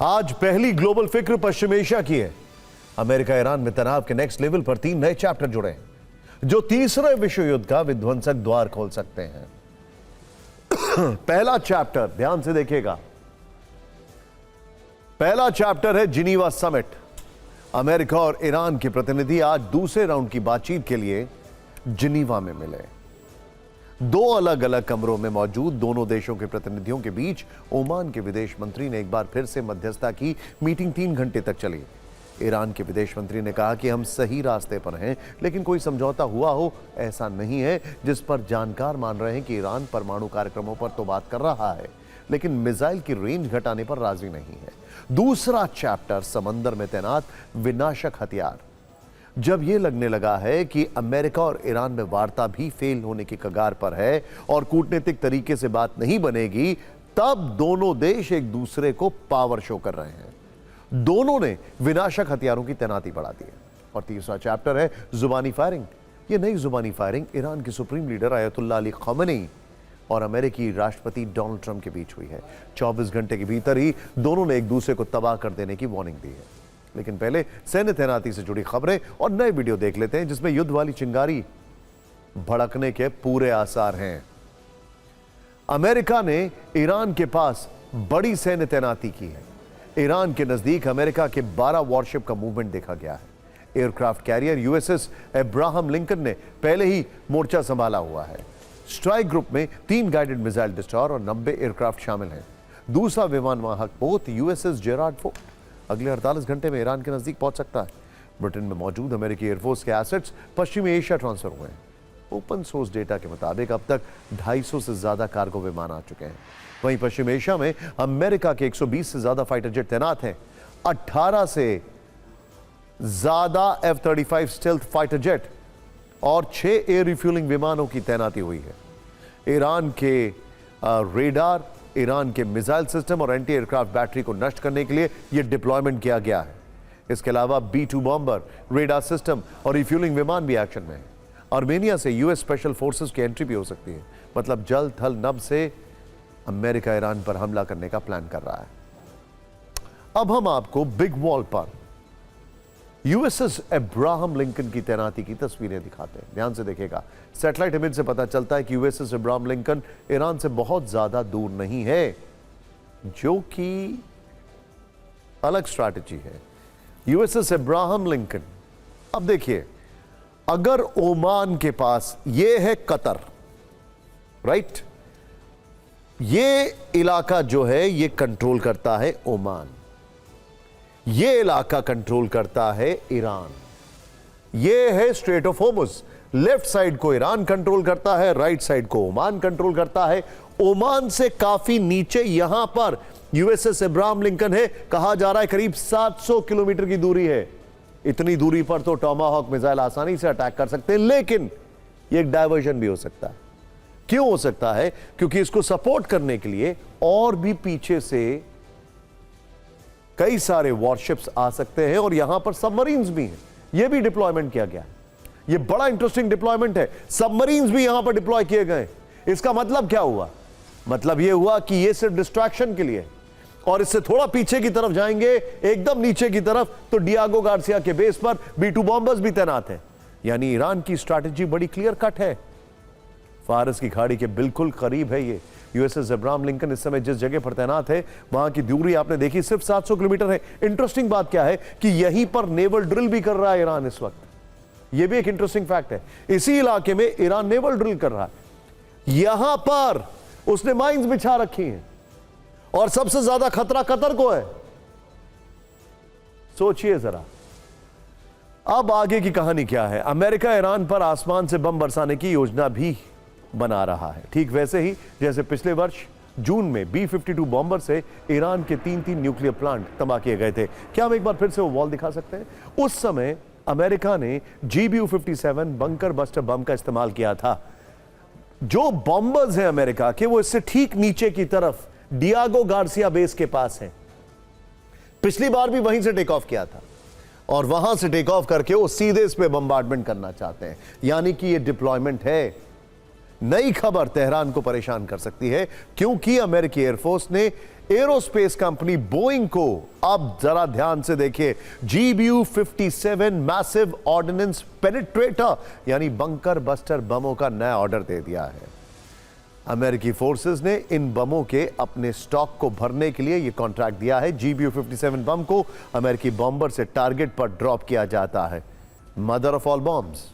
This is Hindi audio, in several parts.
आज पहली ग्लोबल फिक्र पश्चिम एशिया की है। अमेरिका ईरान में तनाव के नेक्स्ट लेवल पर 3 नए चैप्टर जुड़े हैं जो तीसरे विश्व युद्ध का विध्वंसक द्वार खोल सकते हैं। पहला चैप्टर ध्यान से देखिएगा, पहला चैप्टर है जिनीवा समिट। अमेरिका और ईरान के प्रतिनिधि आज दूसरे राउंड की बातचीत के लिए जिनीवा में मिले। 2 अलग अलग कमरों में मौजूद दोनों देशों के प्रतिनिधियों के बीच ओमान के विदेश मंत्री ने एक बार फिर से मध्यस्थता की। मीटिंग 3 घंटे तक चली। ईरान के विदेश मंत्री ने कहा कि हम सही रास्ते पर हैं, लेकिन कोई समझौता हुआ हो ऐसा नहीं है, जिस पर जानकार मान रहे हैं कि ईरान परमाणु कार्यक्रमों पर तो बात कर रहा है, लेकिन मिसाइल की रेंज घटाने पर राजी नहीं है। दूसरा चैप्टर समंदर में तैनात विनाशक हथियार। जब यह लगने लगा है कि अमेरिका और ईरान में वार्ता भी फेल होने की कगार पर है और कूटनीतिक तरीके से बात नहीं बनेगी, तब दोनों देश एक दूसरे को पावर शो कर रहे हैं। दोनों ने विनाशक हथियारों की तैनाती बढ़ा दी है। और तीसरा चैप्टर है जुबानी फायरिंग। यह नई जुबानी फायरिंग ईरान के supreme leader Ayatollah Ali Khamenei और अमेरिकी राष्ट्रपति डोनाल्ड ट्रंप के बीच हुई है। 24 घंटे के भीतर ही दोनों ने एक दूसरे को तबाह कर देने की वार्निंग दी है। लेकिन पहले सैन्य तैनाती से जुड़ी खबरें और नए वीडियो देख लेते हैं, जिसमें युद्ध वाली चिंगारी भड़कने के पूरे आसार हैं। अमेरिका ने ईरान के पास बड़ी सैन्य तैनाती की है। ईरान के नजदीक अमेरिका के 12 वॉरशिप का मूवमेंट देखा गया है। Aircraft carrier USS Abraham Lincoln ने पहले ही मोर्चा संभाला हुआ है। स्ट्राइक ग्रुप में 3 गाइडेड मिसाइल डिस्ट्रॉयर और 90 एयरक्राफ्ट शामिल हैं। दूसरा विमान वाहक पोत यूएसएस जेरार्ड फोर्ड अगले 48 घंटे में ईरान के नजदीक पहुंच सकता है। ब्रिटेन में मौजूद अमेरिकी एयरफोर्स के एसेट्स पश्चिमी एशिया ट्रांसफर हुए हैं। ओपन सोर्स डेटा के मुताबिक अब तक 250 से ज्यादा कार्गो विमान आ चुके हैं। वहीं पश्चिम एशिया में अमेरिका के 120 से ज्यादा फाइटर जेट तैनात हैं। 18 से ज्यादा F-35 स्टेल्थ फाइटर जेट और 6 एयर रिफ्यूलिंग विमानों की तैनाती हुई है। ईरान के रेडार, ईरान के मिसाइल सिस्टम और एंटी एयरक्राफ्ट बैटरी को नष्ट करने के लिए यह डिप्लॉयमेंट किया गया है। इसके अलावा B-2 बॉम्बर, रेडार सिस्टम और रिफ्यूलिंग विमान भी एक्शन में है। आर्मेनिया से यूएस स्पेशल फोर्सेस की एंट्री भी हो सकती है। मतलब जल थल नभ से अमेरिका ईरान पर हमला करने का प्लान कर रहा है। अब हम आपको बिग वॉल पर यूएसएस अब्राहम लिंकन की तैनाती की तस्वीरें दिखाते हैं। ध्यान से देखिएगा। सैटेलाइट इमेज से पता चलता है कि यूएसएस अब्राहम लिंकन ईरान से बहुत ज्यादा दूर नहीं है, जो कि अलग स्ट्रैटेजी है। यूएसएस अब्राहम लिंकन, अब देखिए, अगर ओमान के पास ये है कतर, राइट, ये इलाका जो है ये कंट्रोल करता है ओमान, ये इलाका कंट्रोल करता है ईरान, ये है straight of Hormuz. Left side को ईरान कंट्रोल करता है, राइट साइड को ओमान कंट्रोल करता है। ओमान से काफी नीचे यहां पर यूएसएस अब्राहम लिंकन है। कहा जा रहा है करीब 700 किलोमीटर की दूरी है। इतनी दूरी पर तो टॉमाहॉक मिसाइल आसानी से अटैक कर सकते हैं, लेकिन ये एक डायवर्जन भी हो सकता है। क्यों हो सकता है? क्योंकि इसको सपोर्ट करने के लिए और भी पीछे से कई सारे वॉरशिप्स आ सकते हैं और यहां पर सबमरीन्स भी हैं। यह भी डिप्लॉयमेंट किया गया है। यह बड़ा इंटरेस्टिंग डिप्लॉयमेंट है। सबमरीन्स भी यहां पर डिप्लॉय किए गए। इसका मतलब क्या हुआ? मतलब यह हुआ कि यह सिर्फ डिस्ट्रैक्शन के लिए, और इससे थोड़ा पीछे की तरफ जाएंगे, एकदम नीचे की तरफ, तो डियागो गार्सिया के बेस पर B-2 बॉम्बर्स भी तैनात हैं। यानी ईरान की स्ट्रैटेजी बड़ी क्लियर कट है। फारस की खाड़ी के बिल्कुल करीब है ये। यूएसएस अब्राहम लिंकन इस समय जिस जगह पर तैनात है वहां की दूरी आपने देखी, सिर्फ 700 किलोमीटर है। इंटरेस्टिंग बात क्या है कि यहीं पर नेवल ड्रिल भी कर रहा है ईरान इस वक्त। यह भी एक इंटरेस्टिंग फैक्ट है। इसी इलाके में ईरान नेवल ड्रिल कर रहा है। यहां पर उसने माइंस बिछा रखी हैं और सबसे ज्यादा खतरा कतर को है। सोचिए जरा, अब आगे की कहानी क्या है? अमेरिका ईरान पर आसमान से बम बरसाने की योजना भी बना रहा है, ठीक वैसे ही जैसे पिछले वर्ष जून में B-52 बॉम्बर से ईरान के 3 न्यूक्लियर प्लांट तबाह किए गए थे। क्या हम एक बार फिर से वो वॉल दिखा सकते हैं? उस समय अमेरिका ने GBU-57 बंकर बस्टर बम का इस्तेमाल किया था। जो बॉम्बर्स हैं अमेरिका के, वो इससे ठीक नीचे की तरफ डियागो गार्सिया बेस के पास है। पिछली बार भी वहीं से टेक ऑफ किया था और वहां से टेक ऑफ करके वो सीधे इस पे बम्बार्डमेंट करना चाहते हैं। यानी कि ये डिप्लॉयमेंट है। नई खबर तेहरान को परेशान कर सकती है, क्योंकि अमेरिकी एयरफोर्स ने एरोस्पेस कंपनी बोइंग को अब जरा ध्यान से देखिए, GBU-57 मैसिव ऑर्डिनेंस पेनिट्रेटर यानी बंकर बस्टर बमों का नया ऑर्डर दे दिया है। अमेरिकी फोर्सेस ने इन बमों के अपने स्टॉक को भरने के लिए यह कॉन्ट्रैक्ट दिया है। GBU-57 बम को अमेरिकी बॉम्बर से टारगेट पर ड्रॉप किया जाता है। मदर ऑफ ऑल बॉम्ब्स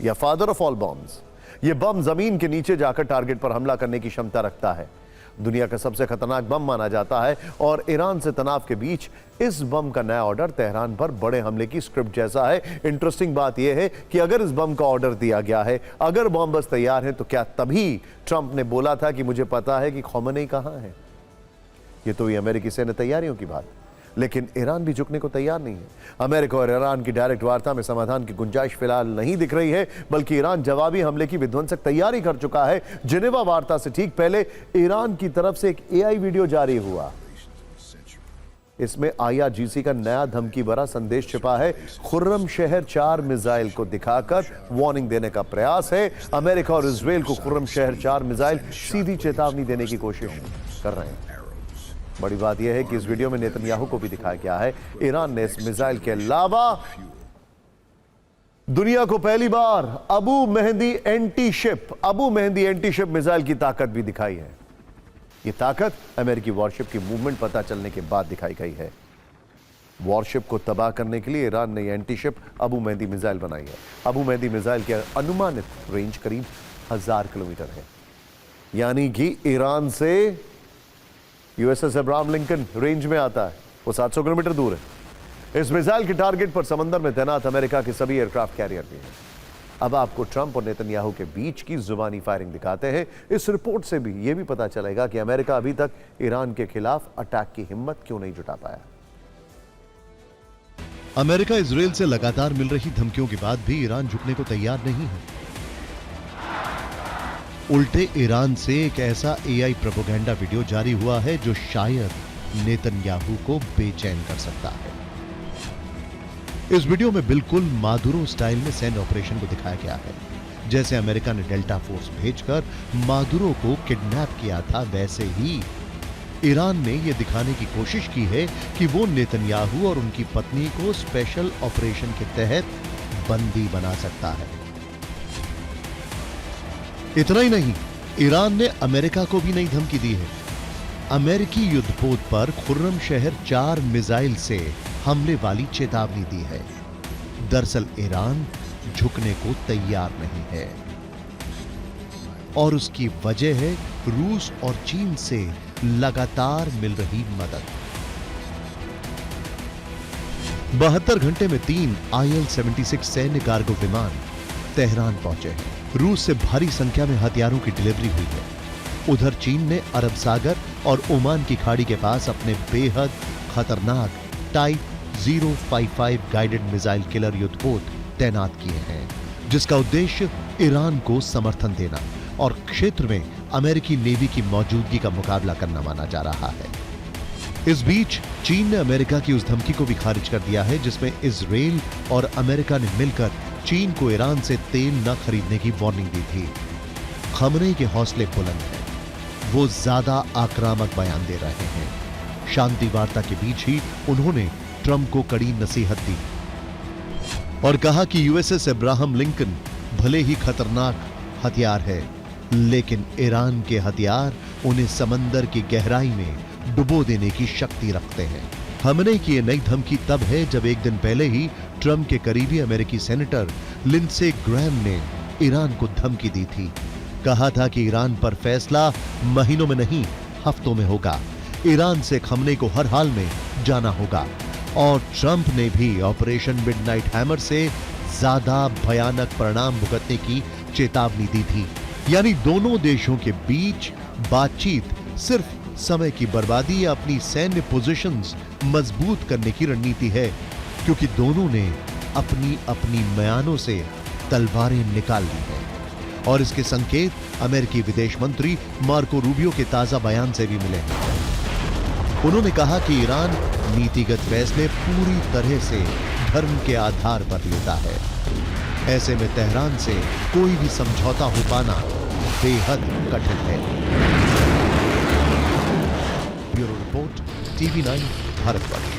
या फादर ऑफ ऑल बॉम्ब्स, यह बम जमीन के नीचे जाकर टारगेट पर हमला करने की क्षमता रखता है। दुनिया का सबसे खतरनाक बम माना जाता है और ईरान से तनाव के बीच इस बम का नया ऑर्डर तेहरान पर बड़े हमले की स्क्रिप्ट जैसा है। इंटरेस्टिंग बात यह है कि अगर इस बम का ऑर्डर दिया गया है, अगर बॉम्बर्स तैयार हैं, तो क्या तभी ट्रंप ने बोला था कि मुझे पता है कि खौमेनी कहां है? यह तो अमेरिकी सैन्य तैयारियों की बात, लेकिन ईरान भी झुकने को तैयार नहीं है। अमेरिका और ईरान की डायरेक्ट वार्ता में समाधान की गुंजाइश फिलहाल नहीं दिख रही है, बल्कि ईरान जवाबी हमले की विध्वंसक तैयारी कर चुका है। जिनेवा वार्ता से ठीक पहले ईरान की तरफ से एक AI वीडियो जारी हुआ। इसमें IRGC का नया धमकी भरा संदेश छिपा है। खुर्रम शहर 4 मिसाइल को दिखाकर वार्निंग देने का प्रयास है। अमेरिका और इजराइल को खुर्रम शहर 4 मिसाइल सीधी चेतावनी देने की कोशिश कर रहे हैं। बड़ी बात यह है कि इस वीडियो में नेतन्याहू को भी दिखाया गया है। ईरान ने इस मिसाइल के अलावा दुनिया को पहली बार Abu Mahdi anti ship missile की ताकत भी दिखाई है। यह ताकत अमेरिकी वॉरशिप की मूवमेंट पता चलने के बाद दिखाई गई है। वॉरशिप को तबाह करने के लिए ईरान ने anti ship Abu mehndi missile बनाई है। अबू मेहंदी मिसाइल की अनुमानित रेंज करीब 1000 किलोमीटर है, यानी कि ईरान से USS अब्राहम लिंकन रेंज में आता है, वो 700 किलोमीटर दूर है। इस मिसाइल के टारगेट पर समंदर में तैनात अमेरिका के सभी एयरक्राफ्ट कैरियर भी हैं। अब आपको ट्रंप और नेतन्याहू के बीच की जुबानी फायरिंग दिखाते हैं। इस रिपोर्ट से भी यह भी पता चलेगा कि अमेरिका अभी तक ईरान के खिलाफ अटैक की हिम्मत क्यों नहीं जुटा पाया। अमेरिका इजराइल से लगातार मिल रही धमकियों के बाद भी ईरान झुकने को तैयार नहीं है। उल्टे ईरान से एक ऐसा AI प्रोपेगेंडा वीडियो जारी हुआ है जो शायद नेतन्याहू को बेचैन कर सकता है। इस वीडियो में बिल्कुल मादुरो स्टाइल में सैन्य ऑपरेशन को दिखाया गया है। जैसे अमेरिका ने डेल्टा फोर्स भेजकर मादुरो को किडनैप किया था, वैसे ही ईरान ने यह दिखाने की कोशिश की है कि वो नेतन्याहू और उनकी पत्नी को स्पेशल ऑपरेशन के तहत बंदी बना सकता है। इतना ही नहीं, ईरान ने अमेरिका को भी नई धमकी दी है। अमेरिकी युद्धपोत पर खुर्रम शहर 4 मिसाइल से हमले वाली चेतावनी दी है। दरअसल ईरान झुकने को तैयार नहीं है और उसकी वजह है रूस और चीन से लगातार मिल रही मदद। 72 घंटे में 3 IL-76 सैन्य कार्गो विमान तेहरान पहुंचे हैं। रूस से भारी संख्या में हथियारों की डिलीवरी हुई है। उधर चीन ने अरब सागर और ओमान की खाड़ी के पास अपने बेहद खतरनाक टाइप 055 गाइडेड मिसाइल किलर युद्धपोत तैनात किए हैं, जिसका उद्देश्य ईरान को समर्थन देना और क्षेत्र में अमेरिकी नेवी की मौजूदगी का मुकाबला करना माना जा रहा है। इस बीच चीन ने अमेरिका की उस धमकी को भी खारिज कर दिया है जिसमें इजराइल और अमेरिका ने मिलकर चीन को ईरान से तेल न खरीदने की वार्निंग दी थी। खमनेई के हौसले बुलंद हैं, वो ज्यादा आक्रामक बयान दे रहे हैं। शांति वार्ता के बीच ही उन्होंने ट्रंप को कड़ी नसीहत दी और कहा कि USS अब्राहम लिंकन भले ही खतरनाक हथियार है, लेकिन ईरान के हथियार उन्हें समंदर की गहराई में डुबो देने की शक्ति रखते हैं। हमने की यह नई धमकी तब है जब एक दिन पहले ही ट्रंप के करीबी अमेरिकी सेनेटर लिंडसे ग्रैहम ने ईरान को धमकी दी थी। कहा था कि ईरान पर फैसला महीनों में नहीं, हफ्तों में होगा। ईरान से खमने को हर हाल में जाना होगा। और ट्रंप ने भी ऑपरेशन मिडनाइट हैमर से ज्यादा भयानक परिणाम भुगतने की चेतावनी दी थी। यानी दोनों देशों के बीच बातचीत सिर्फ समय की बर्बादी या अपनी सैन्य पोजीशंस मजबूत करने की रणनीति है, क्योंकि दोनों ने अपनी अपनी म्यानों से तलवारें निकाल ली हैं। और इसके संकेत अमेरिकी विदेश मंत्री मार्को रूबियो के ताजा बयान से भी मिले हैं। उन्होंने कहा कि ईरान नीतिगत फैसले पूरी तरह से धर्म के आधार पर लेता है। ऐसे में तेहरान से कोई भी समझौता हो पाना बेहद कठिन है। Bureau report, TV9 Bharatvarsh.